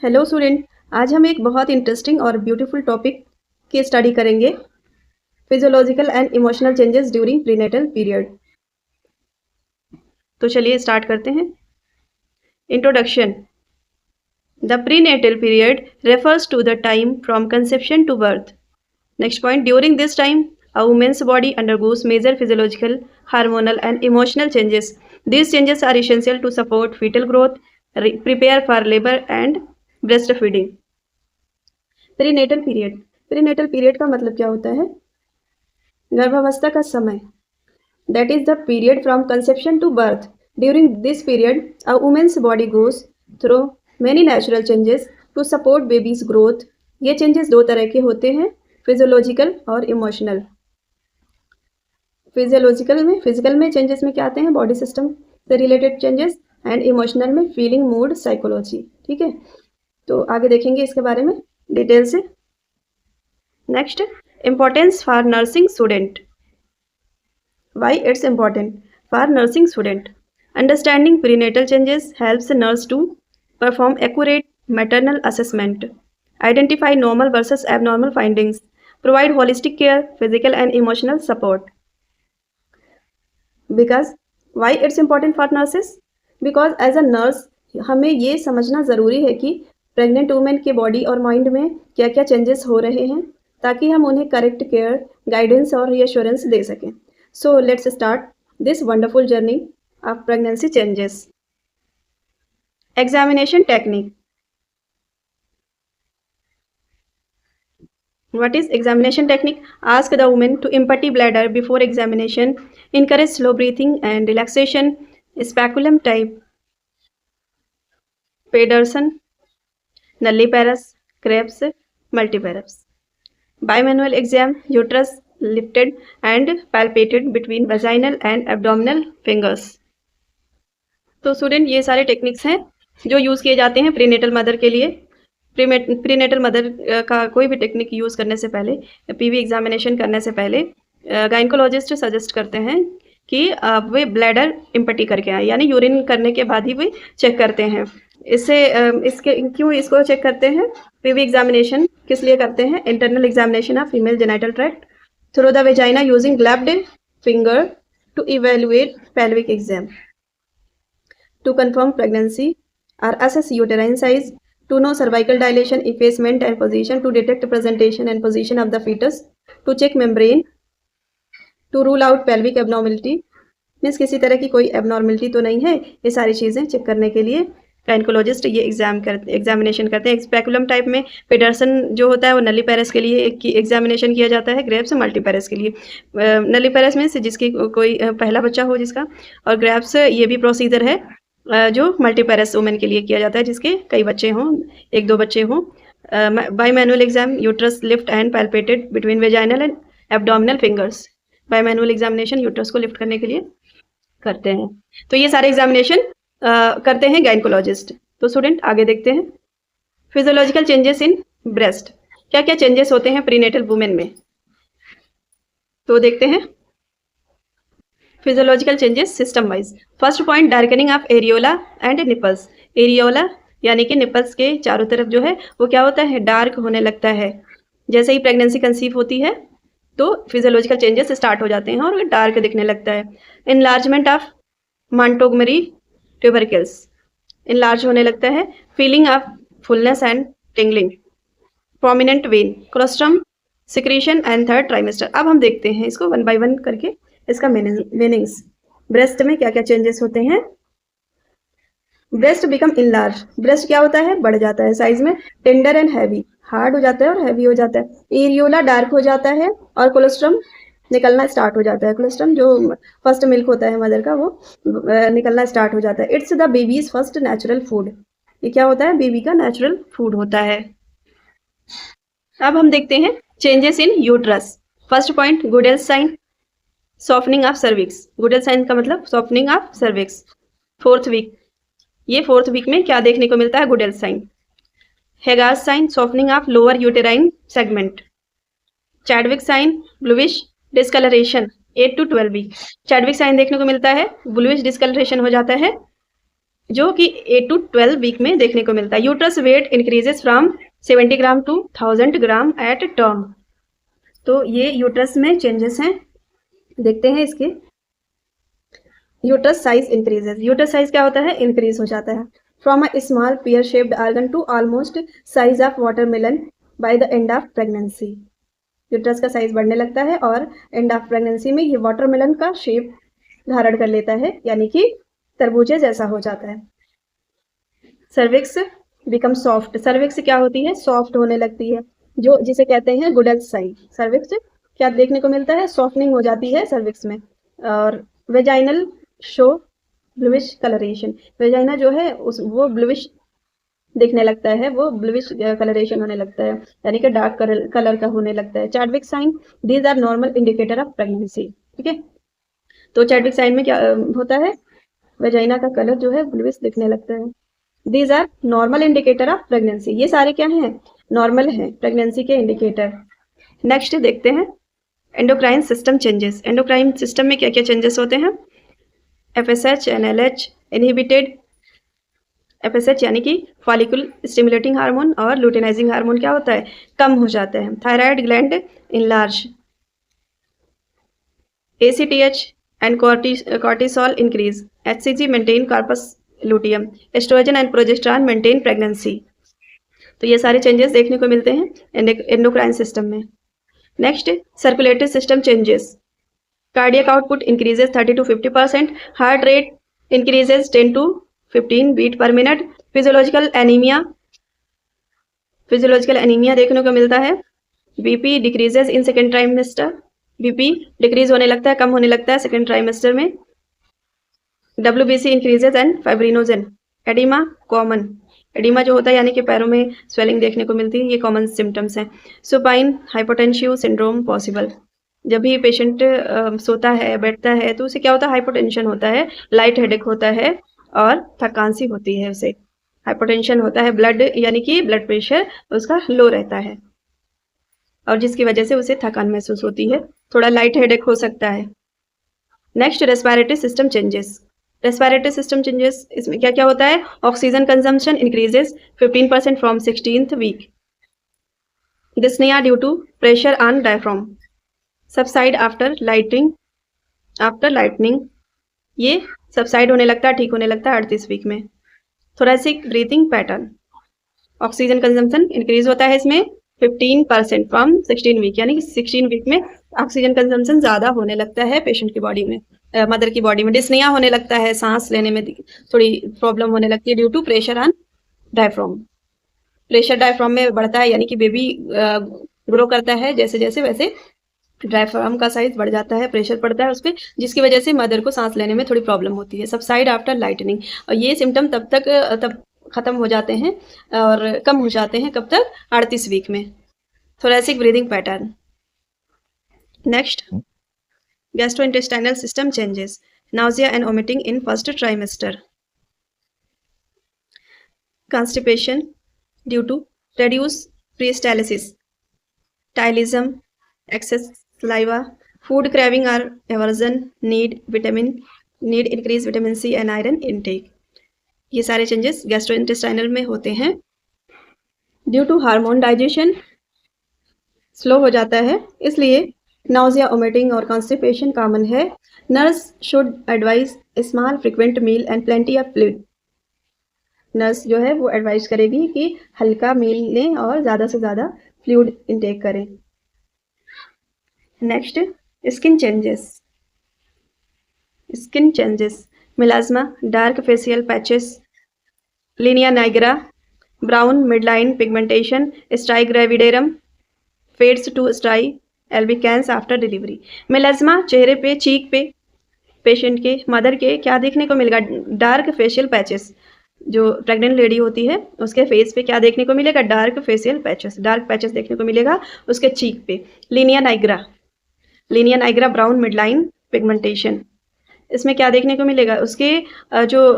Hello student. आज हम एक बहुत इंटरेस्टिंग और ब्यूटीफुल टॉपिक की स्टडी करेंगे, physiological and emotional changes during prenatal period. तो चलिए स्टार्ट करते हैं। Introduction. The prenatal period refers to the time from conception to birth. Next point, during this time a woman's body undergoes major physiological, hormonal and emotional changes. These changes are essential to support fetal growth, prepare for labor and breastfeeding. Prenatal period. Prenatal period का मतलब क्या होता है? गर्भावस्था का समय। That is the period from conception to birth. During this period a woman's body goes through many natural changes to support baby's growth. ये changes दो तरह के होते हैं, फिजियोलॉजिकल और इमोशनल। फिजिकल में चेंजेस में क्या आते हैं? बॉडी सिस्टम से रिलेटेड चेंजेस, एंड इमोशनल में फीलिंग, मूड, साइकोलॉजी। ठीक है, तो आगे देखेंगे इसके बारे में डिटेल से। Next, importance for nursing student. Why it's important for nursing student? Understanding prenatal changes helps nurse to perform accurate maternal assessment, identify normal versus abnormal findings, provide holistic care, physical and emotional support. Because why it's important for nurses? Because as a nurse हमें ये समझना ज़रूरी है कि pregnant women के body और mind में क्या क्या चेंजेस हो रहे हैं, ताकि हम उन्हें करेक्ट केयर, गाइडेंस और रीअश्योरेंस दे सकें। So let's start this wonderful journey of pregnancy changes. Examination technique. What is examination technique? Ask the woman to empty bladder before examination. Encourage slow breathing and relaxation. Speculum type. Pedersen, nulliparous, Krebs, multiparous. Bimanual exam. Uterus lifted and palpated between vaginal and abdominal fingers. तो student ये सारे techniques हैं जो use किए जाते हैं prenatal mother के लिए। प्रीनेटल मदर का कोई भी टेक्निक यूज़ करने से पहले, पीवी एग्जामिनेशन करने से पहले गाइनकोलॉजिस्ट सजेस्ट करते हैं कि वे ब्लैडर इम्पटी करके आए, यानी यूरिन करने के बाद ही वे चेक करते हैं। क्यों इसको चेक करते हैं? पीवी एग्जामिनेशन किस लिए करते हैं? Internal examination of female genital tract through the vagina using gloved finger to evaluate pelvic exam, to confirm pregnancy or assess uterine size, to know cervical dilation, effacement and position, to detect presentation and position of the fetus, to check membrane, to rule out pelvic abnormality, means किसी तरह की कोई abnormality तो नहीं है। ये सारी चीज़ें चेक करने के लिए गाइनकोलॉजिस्ट ये एग्जामिनेशन करते हैं। स्पेकुलम टाइप में पेडरसन जो होता है वो नलीपैरस के लिए एग्जामिनेशन किया जाता है, ग्रेव्स मल्टीपैरस के लिए। नलीपैरस में से जिसकी कोई पहला बच्चा हो जिसका, और ग्रेव्स ये भी प्रोसीजर है जो मल्टीपैरस वुमेन के लिए किया जाता है जिसके कई बच्चे हों, एक दो बच्चे हों। Bimanual exam, uterus lift and palpated between vaginal and abdominal fingers. Bimanual examination uterus को लिफ्ट करने के लिए करते हैं। तो ये सारे एग्जामिनेशन करते हैं गाइनकोलॉजिस्ट। तो स्टूडेंट आगे देखते हैं फिजियोलॉजिकल चेंजेस इन ब्रेस्ट। क्या क्या चेंजेस होते हैं प्रीनेटल वुमेन में? तो देखते हैं physiological changes system wise. First point, darkening of areola and nipples. Areola यानी कि निपल्स के चारों तरफ जो है वो क्या होता है? डार्क होने लगता है। जैसे ही प्रेगनेंसी कंसीव होती है तो फिजियोलॉजिकल चेंजेस स्टार्ट हो जाते हैं और डार्क दिखने लगता है। इनलार्जमेंट ऑफ मॉन्टोगमरी ट्यूबरकल्स, इनलार्ज होने लगता है। Feeling of fullness and tingling. Prominent when, colostrum secretion and third trimester. अब हम देखते हैं इसको वन बाय वन करके, इसका मीनिंग्स। ब्रेस्ट में क्या क्या चेंजेस होते हैं? Breast become enlarge. ब्रेस्ट क्या होता है? बढ़ जाता है साइज में। टेंडर एंड हैवी, हार्ड हो जाता है और हैवी हो जाता है। एरियोला डार्क हो जाता है और कोलोस्ट्रम निकलना स्टार्ट हो जाता है। कोलोस्ट्रम जो फर्स्ट मिल्क होता है मदर का वो निकलना स्टार्ट हो जाता है। It's the babies first natural food. ये क्या होता है? बेबी का नेचुरल फूड होता है। अब हम देखते हैं changes in uterus. First point, Goodell's sign, softening of cervix. Goodell's sign का मतलब softening of cervix. Fourth week, ये फोर्थ वीक में क्या देखने को मिलता है? Goodell's sign. Hegar's sign, softening of lower uterine segment. Chadwick sign, bluish discolouration 8 to 12 week. Chadwick sign देखने को मिलता है, ब्लूइश डिस्कलरेशन हो जाता है जो कि 8 to 12 वीक में देखने को मिलता है। Uterus weight increases from 70 gram to 1000 gram at term. तो ये यूट्रस में चेंजेस हैं, देखते हैं इसके। Uterus size increases, uterus size क्या होता है, इंक्रीज हो जाता है। From a small pear shaped organ to almost size of watermelon by the end of pregnancy. Uterus का साइज बढ़ने लगता है और एंड ऑफ प्रेगनेंसी में ये वाटरमेलन का शेप धारण कर लेता है, यानी कि तरबूजे जैसा हो जाता है। सर्विक्स बिकम सॉफ्ट, सर्विक्स क्या होती है, सॉफ्ट होने लगती है, जो जिसे कहते हैं गुडल साइड। सर्विक्स क्या देखने को मिलता है, सॉफ्टनिंग हो जाती है सर्विक्स में। और vaginal show bluish colouration, vagina जो है उस वो ब्लूइश दिखने लगता है, वो ब्लूइश कलरेशन होने लगता है, यानी कि डार्क कलर का होने लगता है। Chadwick sign, these are normal indicator of pregnancy. ठीक है, तो चैडविक साइन में क्या होता है, वेजाइना का कलर जो है ब्लूइश दिखने लगता है। These are normal indicator of pregnancy, ये सारे क्या हैं, नॉर्मल हैं प्रेगनेंसी के इंडिकेटर। नेक्स्ट देखते हैं endocrine system changes. Endocrine system में क्या क्या चेंजेस होते हैं, FSH, NLH इनहिबिटेड। FSH यानी कि फॉलिकुल स्टिमुलेटिंग हार्मोन और लुटेनाइजिंग हार्मोन क्या होता है, कम हो जाता है। Thyroid gland enlarge. ACTH and cortisol increase. HCG maintain corpus luteum. Estrogen and progesterone maintain pregnancy. तो ये सारे चेंजेस देखने को मिलते हैं एंडोक्राइन सिस्टम में। Next circulatory system changes. Cardiac output increases 30 to 50%, heart rate increases 10 to 15 beat per minute. Physiological anaemia देखने को मिलता है। BP decreases in second trimester, BP decrease होने लगता है, कम होने लगता है सेकेंड ट्राइमेस्टर में। WBC increases and fibrinogen. Oedema common, oedema जो होता है यानी कि पैरों में स्वेलिंग देखने को मिलती है, ये कॉमन सिम्टम्स हैं। सुपाइन हाइपोटेंशिव सिंड्रोम पॉसिबल, जब भी पेशेंट सोता है बैठता है तो उसे क्या होता है, हाइपोटेंशन होता है, लाइट हेडेक होता है और थकान सी होती है, उसे हाइपोटेंशन होता है। ब्लड यानी कि ब्लड प्रेशर उसका लो रहता है और जिसकी वजह से उसे थकान महसूस होती है, थोड़ा लाइट हेडेक हो सकता है। Next respiratory system changes. Respiratory system changes, इसमें क्या क्या होता है, oxygen consumption increases 15% from 16th week. Dyspnoea due to pressure on diaphragm, subside after lightening, ये सबसाइड होने लगता है, ठीक होने लगता है 38 वीक में। Thoracic breathing pattern, oxygen consumption increase होता है इसमें 15% फ्रॉम 16 वीक, यानी कि 16 वीक में ऑक्सीजन कंजम्पशन ज़्यादा होने लगता है पेशेंट की बॉडी में, मदर की बॉडी में। डिस्निया होने लगता है, सांस लेने में थोड़ी प्रॉब्लम होने लगती है due to pressure on diaphragm. Pressure diaphragm में बढ़ता है, यानी कि बेबी ग्रो करता है जैसे जैसे, वैसे डायफ्राम का साइज बढ़ जाता है, प्रेशर पड़ता है उस पर, जिसकी वजह से मदर को सांस लेने में थोड़ी प्रॉब्लम होती है। सबसाइड आफ्टर लाइटनिंग, और ये सिम्टम तब खत्म हो जाते हैं और कम हो जाते हैं, कब तक, 38 वीक में। Thoracic breathing pattern. Next gastrointestinal system changes. Nausea and vomiting in first trimester. Constipation due to reduce peristalsis, ptyalism, excess saliva, food craving or aversion, need increase vitamin C and iron intake। ये सारे changes gastrointestinal में होते हैं। Due to hormone digestion slow हो जाता है, इसलिए nausea, vomiting और कॉन्स्टिपेशन कॉमन है। Nurse should advise small frequent meal and plenty of fluid. Nurse जो है वो एडवाइज करेगी कि हल्का मील लें और ज़्यादा से ज़्यादा फ्लूइड इंटेक करें। Next skin changes. Melasma, dark facial patches, linea nigra, brown midline pigmentation, striae gravidarum fades to striae albicans after delivery. Melasma चेहरे पे, चीक पे पेशेंट के, मदर के क्या देखने को मिलेगा, डार्क फेशियल पैचेस। जो प्रेग्नेंट लेडी होती है उसके फेस पे क्या देखने को मिलेगा, dark facial patches, dark patches देखने को मिलेगा उसके चीक पे। Linea nigra brown midline pigmentation, इसमें क्या देखने को मिलेगा, उसके जो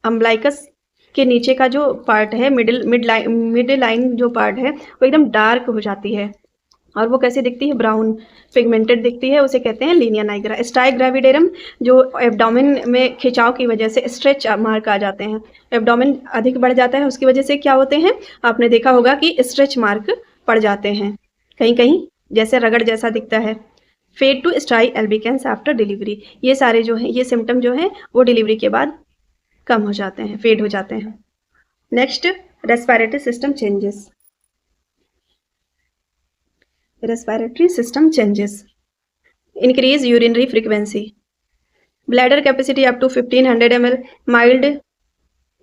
अम्बलाइकस के नीचे का जो पार्ट है, मिड लाइन जो पार्ट है वो एकदम डार्क हो जाती है, और वो कैसी दिखती है, ब्राउन पिगमेंटेड दिखती है, उसे कहते हैं लीनिया नाइग्रा। स्टाई ग्रेविडेरम जो एब्डोमेन में खिंचाव की वजह से स्ट्रेच मार्क आ जाते हैं, एब्डोमेन अधिक बढ़ जाता है, उसकी वजह से क्या होते हैं, आपने देखा होगा कि स्ट्रेच मार्क पड़ जाते हैं कहीं कहीं, जैसे रगड़ जैसा दिखता है। Fade to striae albicans after delivery, ये सारे जो हैं, ये सिम्टम जो हैं वो डिलीवरी के बाद कम हो जाते हैं, फेड हो जाते हैं। Next, respiratory system changes. Respiratory system changes, increase urinary frequency, bladder capacity up to 1500 ml, mild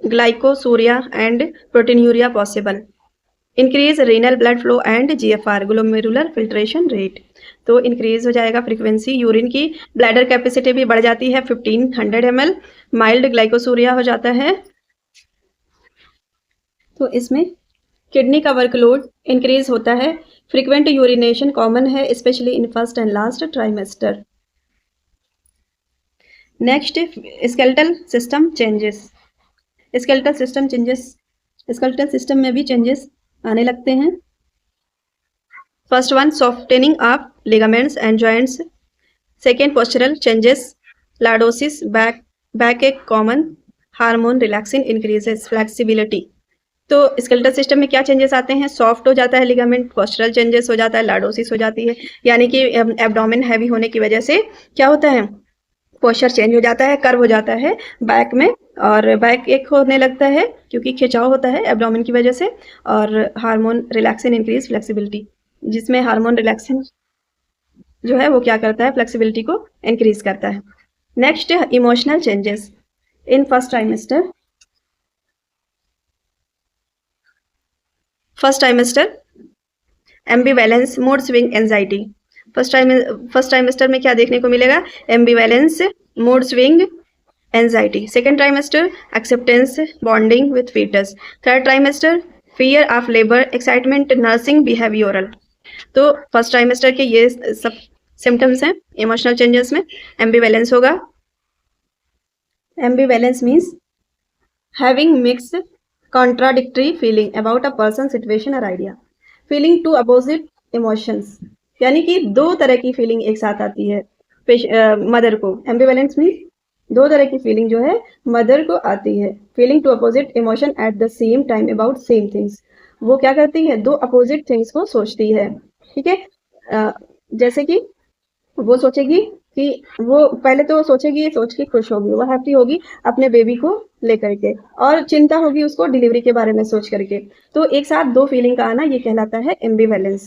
glycosuria and proteinuria possible, increase renal blood flow and GFR glomerular filtration rate। तो increase हो जाएगा frequency urine की, bladder capacity भी बढ़ जाती है 1500 ml, mild glycosuria हो जाता है, तो इसमें किडनी का वर्कलोड इंक्रीज होता है, फ्रीक्वेंट यूरिनेशन कॉमन है especially in first and last trimester. Next, skeletal system changes. Skeletal system changes, skeletal system में भी चेंजेस आने लगते हैं। First one, softening of ligaments and joints. Second, postural changes, lordosis, backache common, hormone relaxin increases flexibility. तो skeletal system में क्या changes आते हैं, सॉफ्ट हो जाता है लिगामेंट, पोस्चरल चेंजेस हो जाता है, लॉर्डोसिस हो जाती है, यानी कि एब्डोमेन हैवी होने की वजह से क्या होता है, पोस्चर चेंज हो जाता है, कर्व हो जाता है बैक में, और बैक एक होने लगता है क्योंकि खिंचाव होता है एब्डोमेन की वजह से, और हार्मोन रिलैक्सिन इंक्रीज फ्लेक्सिबिलिटी, जिसमें हार्मोन रिलैक्सिन जो है वो क्या करता है, फ्लेक्सिबिलिटी को इंक्रीज करता है। Next, emotional changes in first trimester. First trimester, ambivalence, mood swing, anxiety. First trimester में क्या देखने को मिलेगा, ambivalence, mood swing, anxiety. Second trimester, acceptance, bonding with foetus. Third trimester, fear of labour, excitement, nursing, behavioural. तो first trimester के ये सब symptoms हैं इमोशनल चेंजेस में। एम्बिवैलेंस होगा, ambivalence means having mixed contradictory feeling about a person, situation or idea, feeling two opposite emotions, यानी कि दो तरह की फीलिंग एक साथ आती है मदर को। एम्बिवैलेंस मीन्स दो तरह की फीलिंग जो है मदर को आती है, feeling two opposite emotion at the same time about same things. वो क्या करती है, दो अपोजिट थिंग्स को सोचती है, ठीक है। जैसे कि वो सोचेगी कि वो पहले तो सोचेगी, सोच के खुश होगी, वो हैप्पी होगी अपने बेबी को लेकर के, और चिंता होगी उसको डिलीवरी के बारे में सोच करके। तो एक साथ दो फीलिंग का आना ये कहलाता है एम्बिवैलेंस।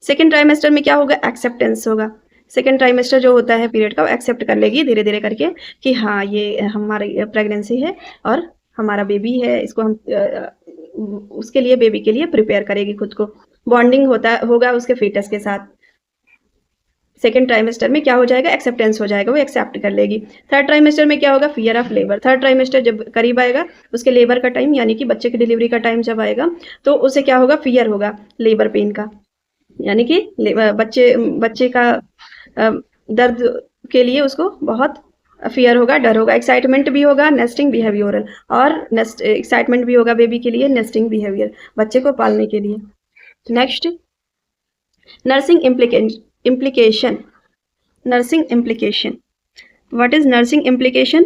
सेकेंड ट्राइमेस्टर में क्या होगा, एक्सेप्टेंस होगा। सेकेंड ट्राइमेस्टर जो होता है पीरियड का, वो एक्सेप्ट कर लेगी धीरे धीरे करके कि हाँ ये हमारी प्रेगनेंसी है और हमारा बेबी है, इसको हम उसके लिए, बेबी के लिए प्रिपेयर करेगी खुद को। बॉन्डिंग होगा उसके फीटस के साथ। सेकेंड ट्राइमेस्टर में क्या हो जाएगा, एक्सेप्टेंस हो जाएगा, वो एक्सेप्ट कर लेगी। थर्ड ट्राइमेस्टर में क्या होगा, fear of labour. Third trimester जब करीब आएगा, उसके लेबर का टाइम यानी कि बच्चे की डिलीवरी का टाइम जब आएगा, तो उसे क्या होगा, फियर होगा लेबर पेन का, यानी कि बच्चे का दर्द के लिए उसको बहुत फियर होगा, डर होगा। एक्साइटमेंट भी होगा, नेस्टिंग बिहेवियरल, और एक्साइटमेंट भी होगा बेबी के लिए, नेस्टिंग बिहेवियर बच्चे को पालने के लिए। Next, nursing implication, nursing implication. What is nursing implication?